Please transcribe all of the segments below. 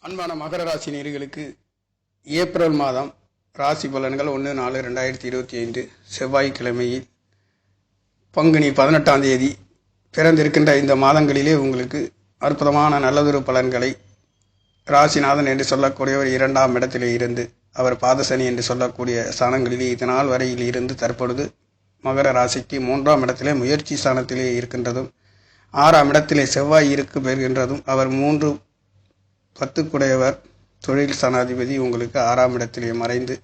அன்பான மகர ராசி நேயர்களுக்கு ஏப்ரல் மாதம் ராசி பலன்கள் 1/4/2025 செவ்வாய்க்கிழமையில் பங்குனி 18ஆம் தேதி பிறந்திருக்கின்ற இந்த மாதங்களிலே உங்களுக்கு அற்புதமான நல்லதொரு பலன்களை ராசிநாதன் என்று சொல்லக்கூடியவர் 2ஆம் இடத்திலே இருந்து அவர் பாதசனி என்று சொல்லக்கூடிய ஸ்தானங்களிலே இதனால் வரையில் இருந்து தற்பொழுது மகர ராசிக்கு 3ஆம் இடத்திலே முயற்சி ஸ்தானத்திலே இருக்கின்றதும் 6ஆம் இடத்திலே செவ்வாய் இருக்கு பெறுகின்றதும் அவர் 3-10 தொழில் ஸ்தானாதிபதி உங்களுக்கு 6ஆம் இடத்திலே மறைந்து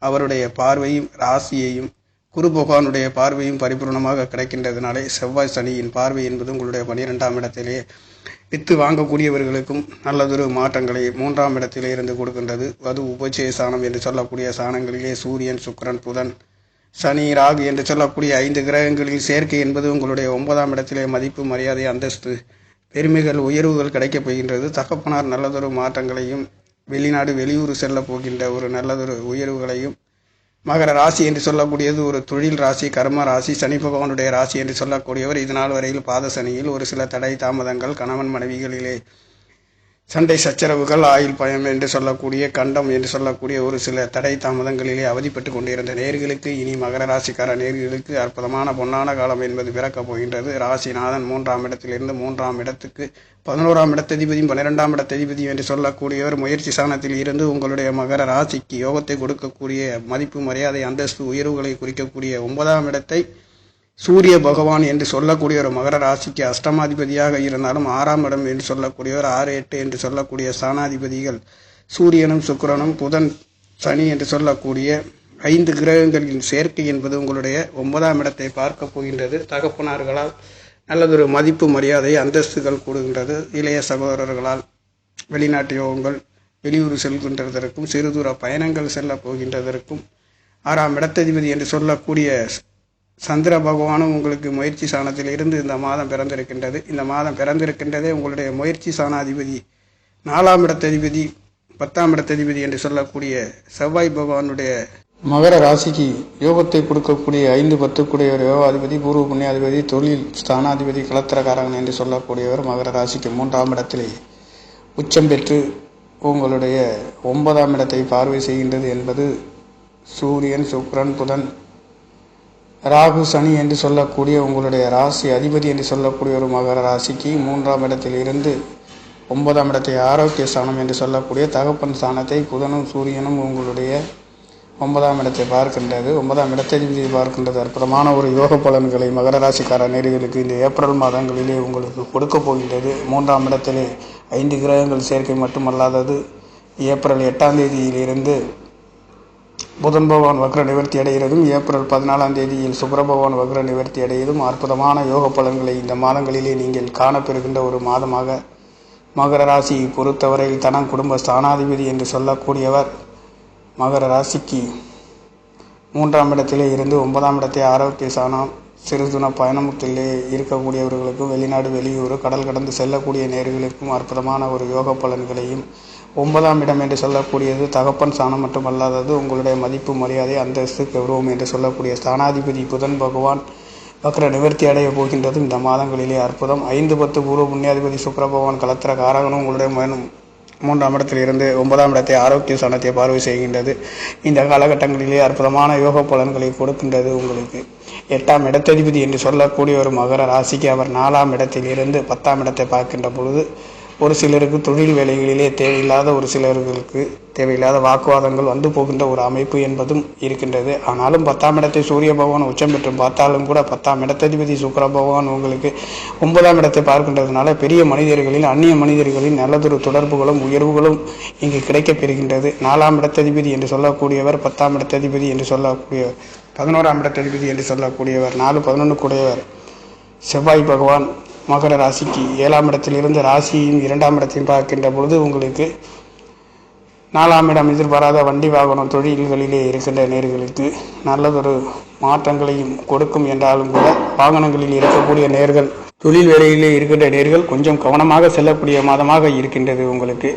அவருடைய பார்வையும் ராசியையும் குரு பகவானுடைய பார்வையும் பரிபூர்ணமாக கிடைக்கின்றதுனாலே செவ்வாய் சனியின் பார்வை என்பது உங்களுடைய 12ஆம் இடத்திலே வித்து வாங்கக்கூடியவர்களுக்கும் நல்லதொரு மாற்றங்களை 3ஆம் இடத்திலே இருந்து கொடுக்கின்றது. அது உபச்சய ஸ்தானம் என்று சொல்லக்கூடிய ஸ்தானங்களிலே சூரியன், சுக்கிரன், புதன், சனி, ராகு என்று சொல்லக்கூடிய 5 கிரகங்களில் சேர்க்கை என்பது உங்களுடைய 9ஆம் இடத்திலே மதிப்பு, மரியாதை, அந்தஸ்து, பெருமைகள், உயர்வுகள் கிடைக்கப் போகின்றது. தகப்பனார் நல்லதொரு மாற்றங்களையும் வெளிநாடு வெளியூர் செல்ல போகின்ற ஒரு நல்லதொரு உயர்வுகளையும் மகர ராசி என்று சொல்லக்கூடியது ஒரு தொழில் ராசி, கர்ம ராசி, சனி பகவானுடைய ராசி என்று சொல்லக்கூடியவர் இதனால் வரையில் பாத சனியில் ஒரு சில தடை தாமதங்கள், கணவன் மனைவிகளிலே சண்டை சச்சரவுகள், ஆயுள் பயம் என்று சொல்லக்கூடிய கண்டம் என்று சொல்லக்கூடிய ஒரு சில தடை தாமதங்களிலே அவதிப்பட்டு கொண்டிருந்த நேர்களுக்கு இனி மகர ராசிக்கார நேர்களுக்கு அற்புதமான பொன்னான காலம் என்பது பிறக்கப் போகின்றது. ராசிநாதன் 3ஆம் இடத்திலிருந்து 3ஆம் இடத்துக்கு 11ஆம் இடத்ததிபதியும் 12ஆம் இடத்ததிபதி என்று சொல்லக்கூடியவர் முயற்சி ஸ்தானத்தில் இருந்து உங்களுடைய மகர ராசிக்கு யோகத்தை கொடுக்கக்கூடிய மதிப்பு, மரியாதை, அந்தஸ்து, உயர்வுகளை குறிக்கக்கூடிய 9ஆம் இடத்தை சூரிய பகவான் என்று சொல்லக்கூடிய ஒரு மகர ராசிக்கு அஷ்டமாதிபதியாக இருந்தாலும் 6ஆம் இடம் என்று சொல்லக்கூடியவர் 6-8 என்று சொல்லக்கூடிய ஸ்தானாதிபதிகள் சூரியனும், சுக்கிரனும், புதன், சனி என்று சொல்லக்கூடிய 5 கிரகங்களின் சேர்க்கை என்பது உங்களுடைய 9ஆம் இடத்தை பார்க்க போகின்றது. தகப்பனார்களால் நல்லதொரு மதிப்பு, மரியாதை, அந்தஸ்துகள் கூடுகின்றது. இளைய சகோதரர்களால் வெளிநாட்டு யோகங்கள், வெளியூர் செல்கின்றதற்கும் சிறுதூர பயணங்கள் செல்ல போகின்றதற்கும் 6ஆம் இடத்ததிபதி என்று சொல்லக்கூடிய சந்திர பகவானும் உங்களுக்கு முயற்சி ஸ்தானத்தில் இருந்து இந்த மாதம் பிறந்திருக்கின்றது. இந்த மாதம் பிறந்திருக்கின்றதே உங்களுடைய முயற்சி ஸ்தானாதிபதி 4ஆம் இடத்ததிபதி 10ஆம் இடத்ததிபதி என்று சொல்லக்கூடிய செவ்வாய் பகவானுடைய மகர ராசிக்கு யோகத்தை கொடுக்கக்கூடிய 5-10 ஒரு யோகாதிபதி, பூர்வ புண்ணியாதிபதி, தொழில் ஸ்தானாதிபதி, கலத்திரக்காரகன் என்று சொல்லக்கூடியவர் மகர ராசிக்கு 3ஆம் இடத்திலே உச்சம் பெற்று உங்களுடைய 9ஆம் இடத்தை பார்வை செய்கின்றது என்பது சூரியன், சுக்கிரன், புதன், ராகு, சனி என்று சொல்லக்கூடிய உங்களுடைய ராசி அதிபதி என்று சொல்லக்கூடிய ஒரு மகர ராசிக்கு 3ஆம் இடத்தில் இருந்து 9ஆம் இடத்தை ஆரோக்கிய ஸ்தானம் என்று சொல்லக்கூடிய தகப்பன் ஸ்தானத்தை புதனும் சூரியனும் உங்களுடைய 9ஆம் இடத்தை பார்க்கின்றது. 9ஆம் இடத்ததிபதியை பார்க்கின்றது. அற்புதமான ஒரு யோக பலன்களை மகர ராசிக்கார நேயர்களுக்கு இந்த ஏப்ரல் மாதங்களிலே உங்களுக்கு கொடுக்க போகின்றது. 3ஆம் இடத்திலே 5 கிரகங்கள் சேர்க்கை மட்டுமல்லாதது ஏப்ரல் 8ஆம் தேதியிலிருந்து புதன் பகவான் வக்ர நிவர்த்தி அடைகிறதும், ஏப்ரல் 14ஆம் தேதியில் சுக்கிர பகவான் வக்ர நிவர்த்தி அடைவதும் அற்புதமான யோக பலன்களை இந்த மாதங்களிலே நீங்கள் காணப்பெறுகின்ற ஒரு மாதமாக மகர ராசியை பொறுத்தவரையில் தனம், குடும்ப ஸ்தானாதிபதி என்று சொல்லக்கூடியவர் மகர ராசிக்கு 3ஆம் இடத்திலே இருந்து 9ஆம் இடத்தை ஆரோக்கிய ஸ்தானம், சிறுதுண பயணத்திலே இருக்கக்கூடியவர்களுக்கும் வெளிநாடு வெளியூர் கடல் கடந்து செல்லக்கூடிய நேர்களுக்கும் அற்புதமான ஒரு யோக பலன்களையும் 9ஆம் இடம் என்று சொல்லக்கூடியது தகப்பன் ஸ்தானம் மட்டுமல்லாதது உங்களுடைய மதிப்பு, மரியாதை, அந்தஸ்து, கௌரவம் என்று சொல்லக்கூடிய ஸ்தானாதிபதி புதன் பகவான் வக்ர நிவர்த்தி அடைய போகின்றது. இந்த மாதங்களிலே அற்புதம். 5-10 பூர்வ புண்ணியாதிபதி சுக்கிர பகவான் கலத்திர காரகனும் உங்களுடைய 3ஆம் இடத்தில் இருந்து 9ஆம் இடத்தை ஆரோக்கிய ஸ்தானத்தை பார்வை செய்கின்றது. இந்த காலகட்டங்களிலே அற்புதமான யோக பலன்களை கொடுக்கின்றது. உங்களுக்கு 8ஆம் இடத்ததிபதி என்று சொல்லக்கூடிய ஒரு மகர ராசிக்கு அவர் 4ஆம் இடத்தில் இருந்து 10ஆம் இடத்தை பார்க்கின்ற பொழுது ஒரு சிலருக்கு தொழில் வேலைகளிலே தேவையில்லாத ஒரு சிலர்களுக்கு தேவையில்லாத வாக்குவாதங்கள் வந்து போகின்ற ஒரு அமைப்பு என்பதும் இருக்கின்றது. ஆனாலும் 10ஆம் இடத்தை சூரிய பகவான் உச்சம் பெற்று பார்த்தாலும் கூட 10ஆம் இடத்ததிபதி சுக்கிர பகவான் உங்களுக்கு 9ஆம் இடத்தை பார்க்கின்றதுனால பெரிய மனிதர்களில், அந்நிய மனிதர்களின் நல்லதொரு தொடர்புகளும் உயர்வுகளும் இங்கு கிடைக்கப் பெறுகின்றது. 4ஆம் இடத்ததிபதி என்று சொல்லக்கூடியவர் 10ஆம் இடத்ததிபதி என்று சொல்லக்கூடிய 11ஆம் இடத்ததிபதி என்று சொல்லக்கூடியவர் 4-11 கூடையவர் செவ்வாய் பகவான் மகர ராசிக்கு 7ஆம் இடத்திலிருந்து ராசியும் 2ஆம் இடத்தையும் பார்க்கின்ற பொழுது உங்களுக்கு 4ஆம் இடம் எதிர்பாராத வண்டி வாகனம் தொழில்களிலே இருக்கின்ற நேர்களுக்கு நல்லதொரு மாற்றங்களையும் கொடுக்கும் என்றாலும் கூட வாகனங்களில் இருக்கக்கூடிய நேர்கள், தொழில் வேலையிலே இருக்கின்ற நேர்கள் கொஞ்சம் கவனமாக செல்லக்கூடிய மாதமாக இருக்கின்றது. உங்களுக்கு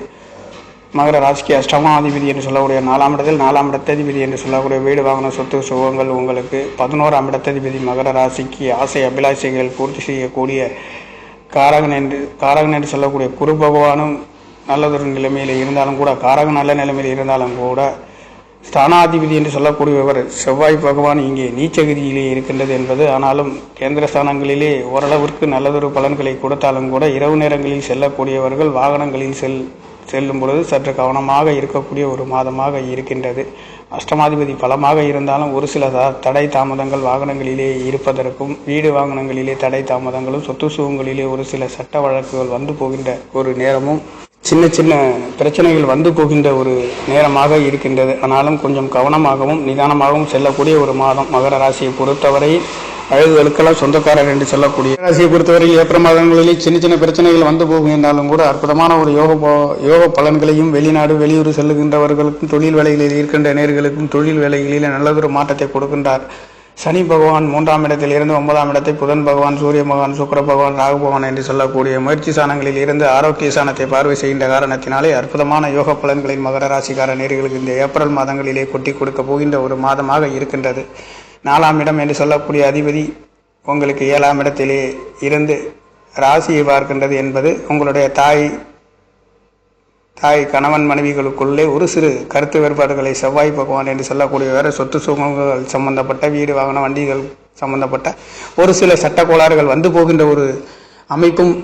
மகர ராசிக்கு அஷ்டமாதிபதி என்று சொல்லக்கூடிய 4ஆம் இடத்தில் 4ஆம் இடத்ததிபதி என்று சொல்லக்கூடிய வீடு, வாகன, சொத்து, சுகங்கள் உங்களுக்கு 11ஆம் இடத்ததிபதி மகர ராசிக்கு ஆசை அபிலாஷைகள் பூர்த்தி செய்யக்கூடிய காரகன் என்று சொல்லக்கூடிய குரு பகவானும் நல்லதொரு நிலைமையில் இருந்தாலும் கூட, காரகம் நல்ல நிலைமையில் இருந்தாலும் கூட, ஸ்தானாதிபதி என்று சொல்லக்கூடியவர் செவ்வாய் பகவான் இங்கே நீச்சகதியிலே இருக்கின்றது என்பது. ஆனாலும் கேந்திர ஸ்தானங்களிலே ஓரளவிற்கு நல்லதொரு பலன்களை கொடுத்தாலும் கூட, இரவு நேரங்களில் செல்லக்கூடியவர்கள் வாகனங்களில் செல்லும் பொழுது சற்று கவனமாக இருக்கக்கூடிய ஒரு மாதமாக இருக்கின்றது. அஷ்டமாதிபதி பலமாக இருந்தாலும் ஒரு சில தடை தாமதங்கள் வாகனங்களிலே இருப்பதற்கும், வீடு வாகனங்களிலே தடை தாமதங்களும், சொத்து சுகங்களிலே ஒரு சில சட்ட வழக்குகள் வந்து போகின்ற ஒரு நேரமும், சின்ன சின்ன பிரச்சனைகள் வந்து போகின்ற ஒரு நேரமாக இருக்கின்றது. ஆனாலும் கொஞ்சம் கவனமாகவும் நிதானமாகவும் செல்லக்கூடிய ஒரு மாதம். மகர ராசியை பொறுத்தவரை அழகுகளுக்கெல்லாம் சொந்தக்காரர் என்று சொல்லக்கூடிய ராசியை பொறுத்தவரையில் ஏப்ரல் மாதங்களில் சின்ன சின்ன பிரச்சனைகள் வந்து போகும் என்றாலும் கூட அற்புதமான ஒரு யோக பலன்களையும், வெளிநாடு வெளியூர் செல்லுகின்றவர்களுக்கும், தொழில் வேலைகளில் இருக்கின்ற நேர்களுக்கும் தொழில் வேலைகளில் நல்லதொரு மாற்றத்தை கொடுக்கின்றார். சனி பகவான் 3ஆம் இடத்தில் இருந்து 9ஆம் இடத்தை, புதன் பகவான், சூரிய பகவான், சுக்கிர பகவான், ராகு பகவான் என்று சொல்லக்கூடிய முயற்சி சாணங்களில் இருந்து ஆரோக்கிய சாணத்தை பார்வை செய்கின்ற காரணத்தினாலே அற்புதமான யோக பலன்களில் மகர ராசிக்கார நேர்களுக்கு இந்த ஏப்ரல் மாதங்களிலே கொட்டி கொடுக்க போகின்ற ஒரு மாதமாக இருக்கின்றது. 4ஆம் இடம் என்று சொல்லக்கூடிய அதிபதி உங்களுக்கு 7ஆம் இடத்திலே இருந்து ராசியை பார்க்கின்றது என்பது உங்களுடைய தாய் கணவன் மனைவிகளுக்குள்ளே ஒரு சிறு கருத்து வேறுபாடுகளை செவ்வாய் பகவான் என்று சொல்லக்கூடிய வேறு சொத்து சுகங்கள் சம்பந்தப்பட்ட, வீடு வாகன வண்டிகள் சம்பந்தப்பட்ட ஒரு சில சட்ட கோளாறுகள் வந்து போகின்ற ஒரு அமைப்பும்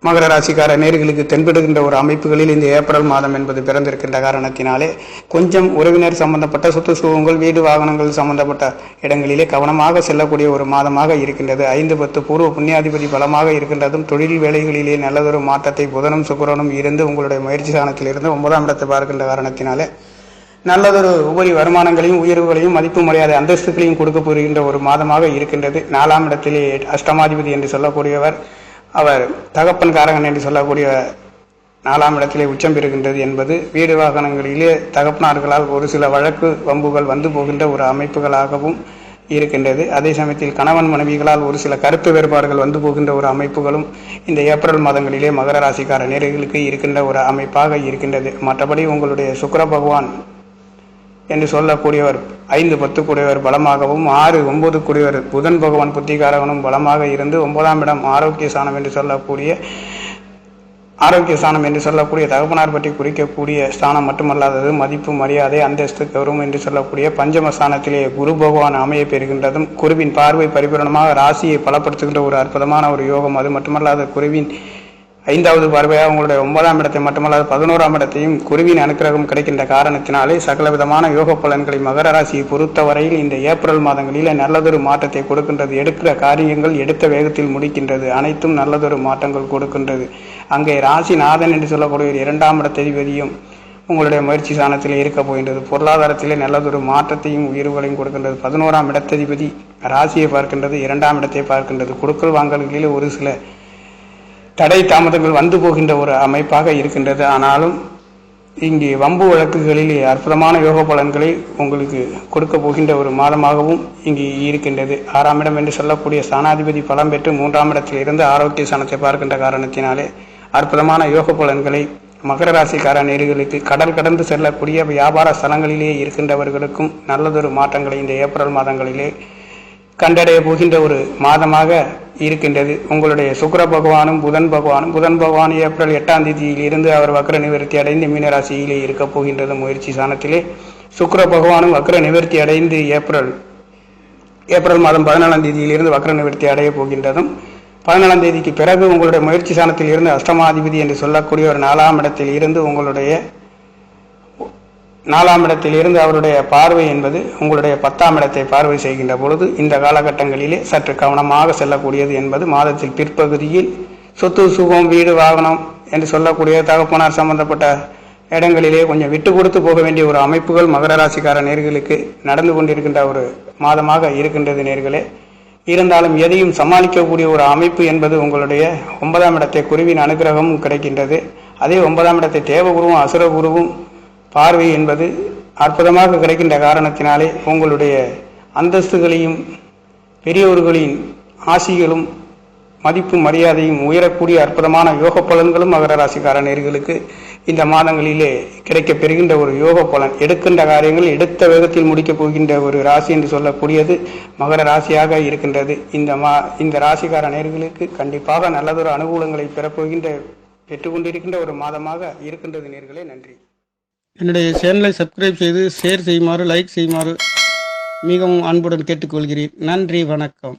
மகர ராசிக்கார நேர்களுக்கு தென்படுகின்ற ஒரு அமைப்புகளில் இந்த ஏப்ரல் மாதம் என்பது பிறந்திருக்கின்ற காரணத்தினாலே கொஞ்சம் உறவினர் சம்பந்தப்பட்ட சொத்து சுகங்கள், வீடு வாகனங்கள் சம்பந்தப்பட்ட இடங்களிலே கவனமாக செல்லக்கூடிய ஒரு மாதமாக இருக்கின்றது. 5-10 பூர்வ புண்ணியாதிபதி பலமாக இருக்கின்றதும், தொழில் வேலைகளிலே நல்லதொரு மாற்றத்தை புதனும் சுக்கிரனும் இருந்து உங்களுடைய முயற்சி ஸ்தானத்தில் இருந்து 9ஆம் இடத்தை பார்க்கின்ற காரணத்தினாலே நல்லதொரு உபரி வருமானங்களையும், உயர்வுகளையும், மதிப்பு மரியாதை அந்தஸ்துகளையும் கொடுக்க போகின்ற ஒரு மாதமாக இருக்கின்றது. 4ஆம் இடத்திலே அஷ்டமாதிபதி என்று சொல்லக்கூடியவர் அவர் தகப்பன் காரகன் என்று சொல்லக்கூடிய 4ஆம் இடத்திலே உச்சம் பெறுகின்றது என்பது வீடு வாகனங்களிலே தகப்பனார்களால் ஒரு சில வழக்கு வம்புகள் வந்து போகின்ற ஒரு அமைப்புகளாகவும் இருக்கின்றது. அதே சமயத்தில் கணவன் மனைவிகளால் ஒரு சில கருத்து வேறுபாடுகள் வந்து போகின்ற ஒரு அமைப்புகளும் இந்த ஏப்ரல் மாதங்களிலே மகர ராசிக்கார நேர்களுக்கு இருக்கின்ற ஒரு அமைப்பாக இருக்கின்றது. மற்றபடி உங்களுடைய சுக்கிர பகவான் என்று சொல்லக்கூடியவர் 5-10 கூடியவர் பலமாகவும், 6-9 கூடியவர் புதன் பகவான் புத்திகாரகனும் பலமாக இருந்து 9ஆம் இடம் ஆரோக்கிய ஸ்தானம் என்று சொல்லக்கூடிய தகப்பனார் பற்றி குறிக்கக்கூடிய ஸ்தானம் மட்டுமல்லாதது மதிப்பு மரியாதை அந்தஸ்து கௌரவம் என்று சொல்லக்கூடிய பஞ்சம ஸ்தானத்திலே குரு பகவான் அமைய பெறுகின்றதும், குருவின் பார்வை பரிபூரணமாக ராசியை பலப்படுத்துகின்ற ஒரு அற்புதமான ஒரு யோகம். அது மட்டுமல்லாத குருவின் 5வது பார்வையாக உங்களுடைய 9ஆம் இடத்தை மட்டுமல்லாது 11ஆம் இடத்தையும் குருவின் அனுக்கிரகம் கிடைக்கின்ற காரணத்தினாலே சகல விதமான யோக பலன்களை மகர ராசியை பொறுத்தவரையில் இந்த ஏப்ரல் மாதங்களில் நல்லதொரு மாற்றத்தை கொடுக்கின்றது. எடுக்கிற காரியங்கள் எடுத்த வேகத்தில் முடிக்கின்றது. அனைத்தும் நல்லதொரு மாற்றங்கள் கொடுக்கின்றது. அங்கே ராசிநாதன் என்று சொல்லக்கூடிய 2ஆம் இடத்ததிபதியும் உங்களுடைய முயற்சி ஸ்தானத்தில் இருக்க போகின்றது. பொருளாதாரத்திலே நல்லதொரு மாற்றத்தையும் உயர்வுகளையும் கொடுக்கின்றது. 11ஆம் இடத்ததிபதி ராசியை பார்க்கின்றது, 2ஆம் இடத்தை பார்க்கின்றது. கொடுக்கல் வாங்கல்களிலே ஒரு சில தடை தாமதங்கள் வந்து போகின்ற ஒரு அமைப்பாக இருக்கின்றது. ஆனாலும் இங்கே வம்பு வழக்குகளில் அற்புதமான யோக பலன்களை உங்களுக்கு கொடுக்க போகின்ற ஒரு மாதமாகவும் இங்கே இருக்கின்றது. 6ஆம் இடம் என்று சொல்லக்கூடிய ஸ்தானாதிபதி பலம் பெற்று 3ஆம் இடத்தில் இருந்து ஆரோக்கிய ஸ்தானத்தை பார்க்கின்ற காரணத்தினாலே அற்புதமான யோக பலன்களை மகர ராசிக்கார நேர்களுக்கு, கடல் கடந்து செல்லக்கூடிய வியாபார ஸ்தலங்களிலே இருக்கின்றவர்களுக்கும் நல்லதொரு மாற்றங்களை இந்த ஏப்ரல் மாதங்களிலே கண்டடைய போகின்ற ஒரு மாதமாக இருக்கின்றது. உங்களுடைய சுக்கிர பகவானும் புதன் பகவான் ஏப்ரல் 8ஆம் தேதியில் இருந்து அவர் வக்ர நிவர்த்தி அடைந்து மீனராசியிலே இருக்க போகின்றது. முயற்சி ஸ்தானத்திலே சுக்கிர பகவானும் வக்ர நிவர்த்தி அடைந்து ஏப்ரல் மாதம் 14ஆம் தேதியில் இருந்து வக்ர நிவர்த்தி அடைய போகின்றதும், 14ஆம் தேதிக்கு பிறகு உங்களுடைய முயற்சி ஸ்தானத்தில் இருந்து அஷ்டமாதிபதி என்று சொல்லக்கூடிய ஒரு 4ஆம் இடத்தில் இருந்து உங்களுடைய 4ஆம் இடத்தில் இருந்து அவருடைய பார்வை என்பது உங்களுடைய 10ஆம் இடத்தை பார்வை செய்கின்ற பொழுது இந்த காலகட்டங்களிலே சற்று கவனமாக செல்லக்கூடியது என்பது மாதத்தில் பிற்பகுதியில் சொத்து சுகம், வீடு வாகனம் என்று சொல்லக்கூடிய தகப்பனார் சம்பந்தப்பட்ட இடங்களிலே கொஞ்சம் விட்டு கொடுத்து போக வேண்டிய ஒரு அமைப்புகள் மகர ராசிக்கார நேர்களுக்கு நடந்து கொண்டிருக்கின்ற ஒரு மாதமாக இருக்கின்றது. நேர்களே, இருந்தாலும் எதையும் சமாளிக்கக்கூடிய ஒரு அமைப்பு என்பது உங்களுடைய 9ஆம் இடத்தை குருவின் அனுகிரகமும் கிடைக்கின்றது. அதே 9ஆம் இடத்தை தேவகுருவும் அசுரகுருவும் பார்வை என்பது அற்புதமாக கிடைக்கின்ற காரணத்தினாலே உங்களுடைய அந்தஸ்துகளையும், பெரியோர்களின் ஆசிகளும், மதிப்பு மரியாதையும் உயரக்கூடிய அற்புதமான யோக பலன்களும் மகர ராசிக்கார நேர்களுக்கு இந்த மாதங்களிலே கிடைக்கப் பெறுகின்ற ஒரு யோக பலன். எடுக்கின்ற காரியங்கள் எடுத்த வேகத்தில் முடிக்கப் போகின்ற ஒரு ராசி என்று சொல்லக்கூடியது மகர ராசியாக இருக்கின்றது. இந்த ராசிக்கார நேர்களுக்கு கண்டிப்பாக நல்லதொரு அனுகூலங்களை பெறப்போகின்ற பெற்றுக்கொண்டிருக்கின்ற ஒரு மாதமாக இருக்கின்றது நேர்களே. நன்றி. என்னுடைய சேனலை சப்ஸ்கிரைப் செய்து ஷேர் செய்யுமாறு, லைக் செய்யுமாறு மிகவும் அன்புடன் கேட்டுக்கொள்கிறேன். நன்றி, வணக்கம்.